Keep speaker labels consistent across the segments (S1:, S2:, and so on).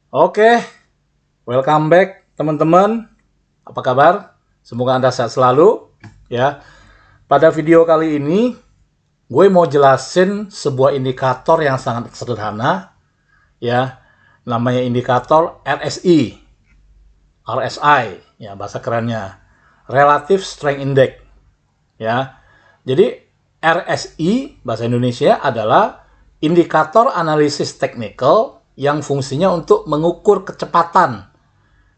S1: Oke, welcome back teman-teman. Apa kabar? Semoga Anda sehat selalu. Ya, pada video kali ini gue mau jelasin sebuah indikator yang sangat sederhana. Ya, namanya indikator RSI, RSI. Ya, bahasa kerennya Relative Strength Index. Ya, jadi RSI bahasa Indonesia adalah indikator analisis teknikal yang fungsinya untuk mengukur kecepatan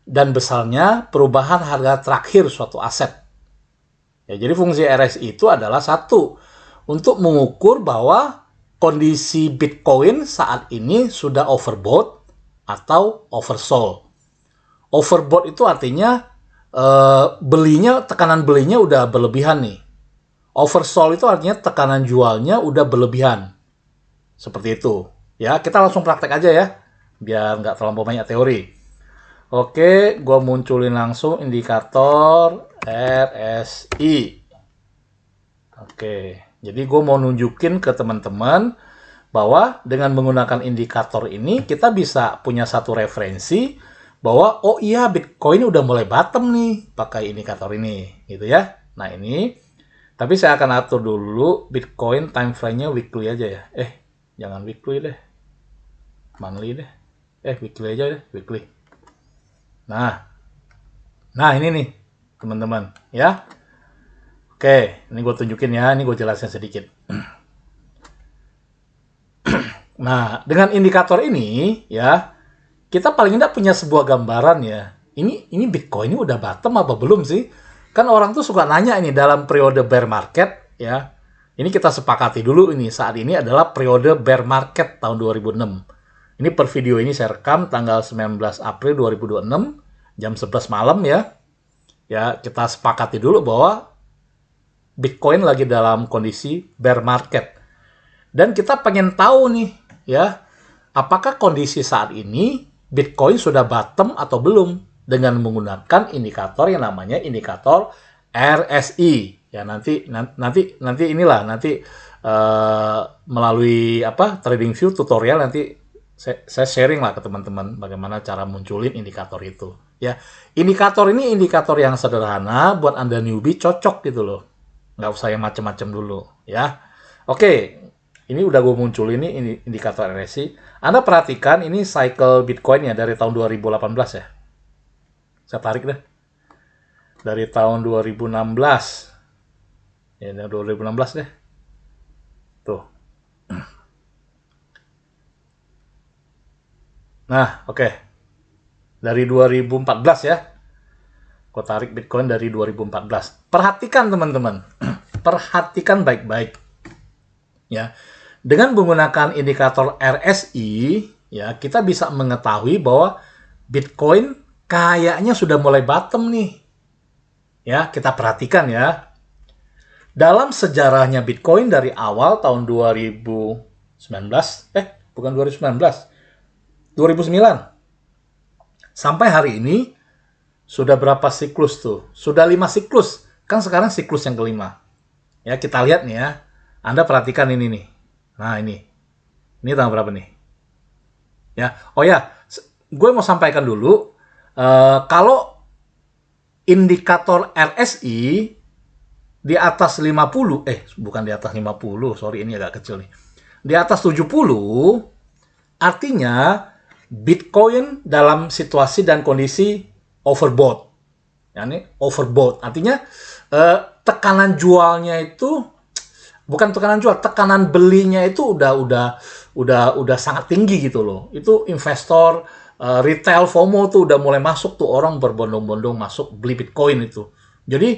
S1: dan besarnya perubahan harga terakhir suatu aset. Ya, jadi fungsi RSI itu adalah satu, untuk mengukur bahwa kondisi Bitcoin saat ini sudah overbought atau oversold. Overbought itu artinya tekanan belinya udah berlebihan nih. Oversold itu artinya tekanan jualnya udah berlebihan. Seperti itu. Ya, kita langsung praktek aja ya, biar nggak terlalu banyak teori. Oke, gue munculin langsung indikator RSI. Oke, jadi gue mau nunjukin ke teman-teman bahwa dengan menggunakan indikator ini kita bisa punya satu referensi bahwa oh iya Bitcoin udah mulai bottom nih pakai indikator ini, gitu ya. Nah ini, tapi saya akan atur dulu Bitcoin time frame-nya weekly aja ya. Jangan weekly deh, monthly deh. Weekly aja deh, weekly. Nah ini nih teman-teman ya. Oke, ini gue tunjukin ya, ini gue jelasin sedikit. Nah, dengan indikator ini ya, kita paling tidak punya sebuah gambaran ya. Ini Bitcoin ini udah bottom apa belum sih? Kan orang tuh suka nanya ini dalam periode bear market ya. Ini kita sepakati dulu ini, saat ini adalah periode bear market tahun 2006. Ini per video ini saya rekam tanggal 19 April 2026 jam 11 malam ya. Ya, kita sepakati dulu bahwa Bitcoin lagi dalam kondisi bear market. Dan kita pengen tahu nih ya, apakah kondisi saat ini Bitcoin sudah bottom atau belum dengan menggunakan indikator yang namanya indikator RSI. Ya nanti inilah nanti melalui TradingView tutorial nanti saya sharing lah ke teman-teman bagaimana cara munculin indikator itu. Ya, indikator ini indikator yang sederhana buat Anda newbie cocok gitu loh. Nggak usah yang macam-macam dulu ya. Oke, ini udah gue muncul ini indikator RSI. Anda perhatikan ini cycle Bitcoin ya dari tahun 2018 ya. Saya tarik deh. Dari tahun 2016. Ya, 2016 deh. Tuh. Nah, oke. Dari 2014 ya. Gue tarik Bitcoin dari 2014. Perhatikan teman-teman. Perhatikan baik-baik. Ya. Dengan menggunakan indikator RSI, ya, kita bisa mengetahui bahwa Bitcoin kayaknya sudah mulai bottom nih. Ya, kita perhatikan ya. Dalam sejarahnya Bitcoin dari awal tahun 2019, bukan 2019, 2009 sampai hari ini sudah berapa siklus tuh? Sudah 5 siklus. Kan sekarang siklus yang kelima. Ya, kita lihat nih ya. Anda perhatikan ini nih. Nah, ini. Ini tanggal berapa nih? Ya. Oh ya, gue mau sampaikan dulu kalau indikator RSI di atas 50, bukan di atas 50, sorry ini agak kecil nih. Di atas 70 artinya Bitcoin dalam situasi dan kondisi overbought. Ya, ini overbought. Artinya tekanan jualnya itu bukan tekanan jual, tekanan belinya itu udah sangat tinggi gitu loh. Itu investor retail FOMO tuh udah mulai masuk tuh, orang berbondong-bondong masuk beli Bitcoin itu. Jadi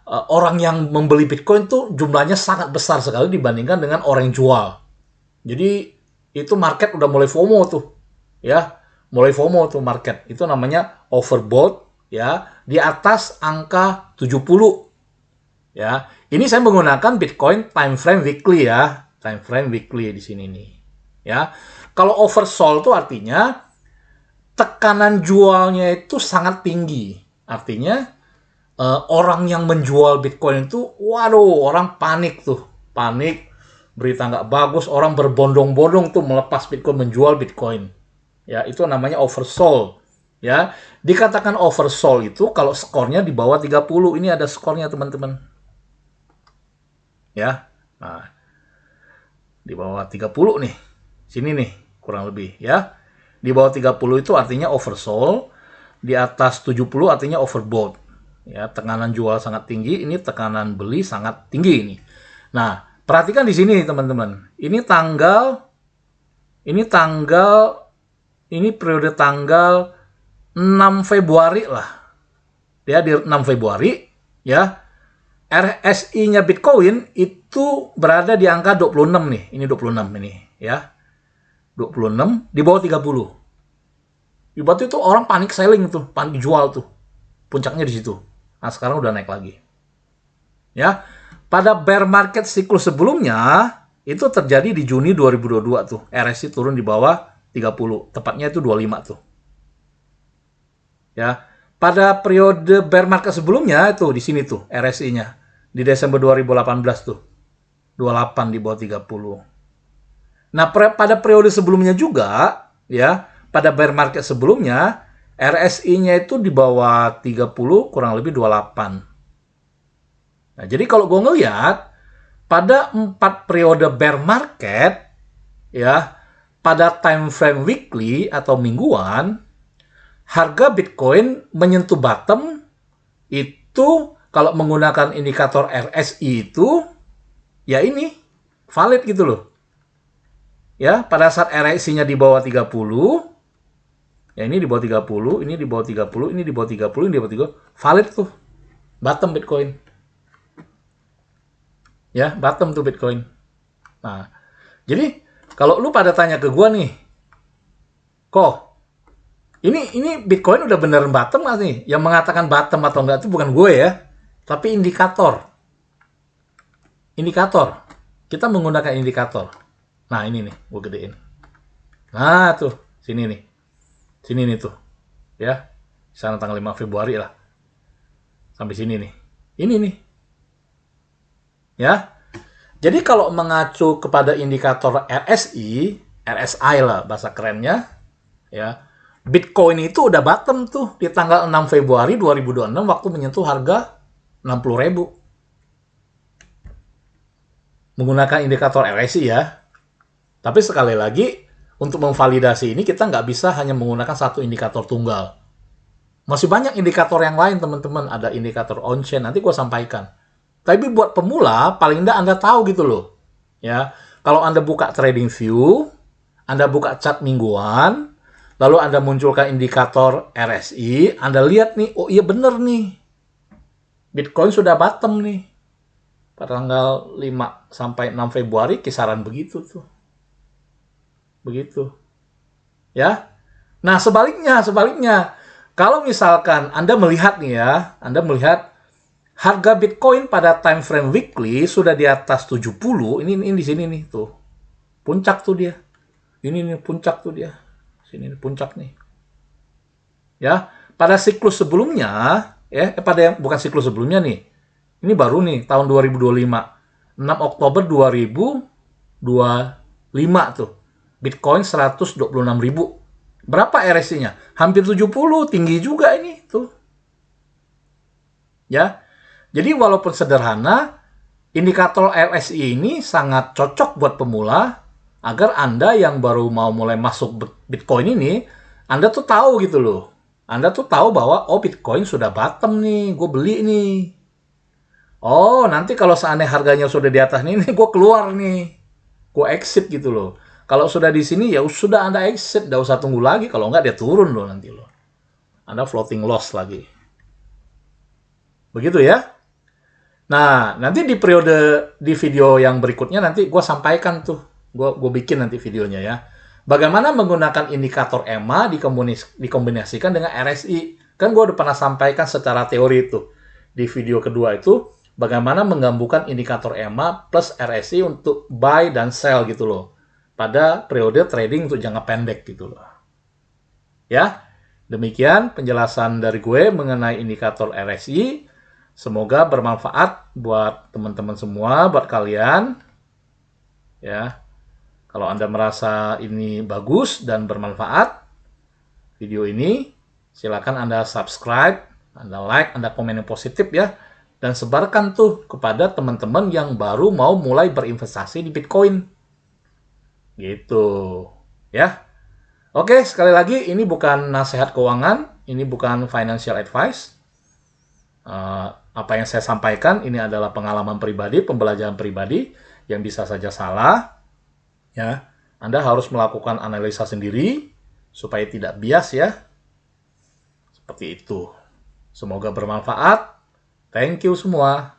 S1: orang yang membeli Bitcoin tuh jumlahnya sangat besar sekali dibandingkan dengan orang yang jual. Jadi itu market udah mulai FOMO tuh, ya, mulai FOMO tuh market. Itu namanya overbought, ya, di atas angka 70. Ya, ini saya menggunakan Bitcoin time frame weekly ya, time frame weekly di sini nih. Ya, kalau oversold itu artinya tekanan jualnya itu sangat tinggi. Artinya orang yang menjual Bitcoin itu, waduh, orang panik tuh, panik, berita nggak bagus, orang berbondong-bondong tuh melepas Bitcoin, menjual Bitcoin. Ya, itu namanya oversold. Ya, dikatakan oversold itu kalau skornya di bawah 30. Ini ada skornya, teman-teman. Ya. Nah, di bawah 30 nih. Sini nih, kurang lebih ya. Di bawah 30 itu artinya oversold, di atas 70 artinya overbought. Ya, tekanan jual sangat tinggi, ini tekanan beli sangat tinggi ini. Nah, perhatikan di sini teman-teman. Ini periode tanggal 6 Februari lah. Ya, di 6 Februari ya. RSI-nya Bitcoin itu berada di angka 26 nih. Ini 26 ini ya. 26 di bawah 30. Ibaratnya itu orang panik selling tuh, panik jual tuh. Puncaknya di situ. Nah, sekarang udah naik lagi. Ya. Pada bear market siklus sebelumnya itu terjadi di Juni 2022 tuh. RSI turun di bawah 30. Tepatnya itu 25 tuh. Ya. Pada periode bear market sebelumnya itu di sini tuh RSI-nya. Di Desember 2018 tuh. 28 di bawah 30. Nah, pada periode sebelumnya juga, ya, pada bear market sebelumnya, RSI-nya itu di bawah 30, kurang lebih 28. Nah, jadi kalau gue ngeliat, pada 4 periode bear market, ya, pada time frame weekly atau mingguan, harga Bitcoin menyentuh bottom, itu kalau menggunakan indikator RSI itu, ya ini, valid gitu loh. Ya, pada saat RSI-nya di bawah 30, ya ini di bawah 30, ini di bawah 30, ini di bawah 30, ini di bawah 30, valid tuh. Bottom Bitcoin. Ya, bottom tuh Bitcoin. Nah, jadi kalau lu pada tanya ke gua nih, kok ini Bitcoin udah bener bottom nggak nih? Yang mengatakan bottom atau enggak itu bukan gue ya, tapi indikator. Indikator. Kita menggunakan indikator. Nah, ini nih, gue gedein. Nah, tuh, sini nih. Sini nih tuh. Ya. Sana tanggal 5 Februari lah. Sampai sini nih. Ini nih. Ya. Jadi kalau mengacu kepada indikator RSI, RSI lah bahasa kerennya, ya. Bitcoin itu udah bottom tuh di tanggal 6 Februari 2026 waktu menyentuh harga 60.000. Menggunakan indikator RSI ya. Tapi sekali lagi, untuk memvalidasi ini kita nggak bisa hanya menggunakan satu indikator tunggal. Masih banyak indikator yang lain, teman-teman. Ada indikator on-chain, nanti gue sampaikan. Tapi buat pemula, paling nggak Anda tahu gitu loh. Ya, kalau Anda buka TradingView, Anda buka chart mingguan, lalu Anda munculkan indikator RSI, Anda lihat nih, oh iya bener nih. Bitcoin sudah bottom nih. Pada tanggal 5 sampai 6 Februari kisaran begitu tuh. Begitu. Ya. Nah, sebaliknya. Kalau misalkan Anda melihat nih ya, Anda melihat harga Bitcoin pada time frame weekly sudah di atas 70, ini di sini nih tuh. Puncak tuh dia. Ini nih puncak tuh dia. Sini nih puncak nih. Ya, pada siklus sebelumnya, ya, bukan siklus sebelumnya nih. Ini baru nih tahun 2025. 6 Oktober 2025 tuh. Bitcoin 126.000. Berapa RSI-nya? Hampir 70, tinggi juga ini tuh. Ya. Jadi walaupun sederhana, indikator RSI ini sangat cocok buat pemula agar Anda yang baru mau mulai masuk Bitcoin ini, Anda tuh tahu gitu loh. Anda tuh tahu bahwa oh Bitcoin sudah bottom nih, gue beli nih. Oh, nanti kalau seandainya harganya sudah di atas ini gue keluar nih. Gue exit gitu loh. Kalau sudah di sini ya sudah Anda exit, nggak usah tunggu lagi. Kalau nggak dia turun loh nanti loh. Anda floating loss lagi. Begitu ya. Nah, nanti di video yang berikutnya nanti gue sampaikan tuh. Gue bikin nanti videonya ya. Bagaimana menggunakan indikator EMA dikombinasikan dengan RSI. Kan gue udah pernah sampaikan secara teori itu. Di video kedua itu, bagaimana menggabungkan indikator EMA plus RSI untuk buy dan sell gitu loh. Pada periode trading untuk jangka pendek gitu loh. Ya, demikian penjelasan dari gue mengenai indikator RSI. Semoga bermanfaat buat teman-teman semua, buat kalian. Ya, kalau Anda merasa ini bagus dan bermanfaat, video ini, silakan Anda subscribe, Anda like, Anda komen yang positif ya, dan sebarkan tuh kepada teman-teman yang baru mau mulai berinvestasi di Bitcoin. Gitu. Ya. Oke, sekali lagi ini bukan nasihat keuangan, ini bukan financial advice. Apa yang saya sampaikan ini adalah pengalaman pribadi, pembelajaran pribadi yang bisa saja salah. Ya, Anda harus melakukan analisa sendiri supaya tidak bias ya. Seperti itu. Semoga bermanfaat. Thank you semua.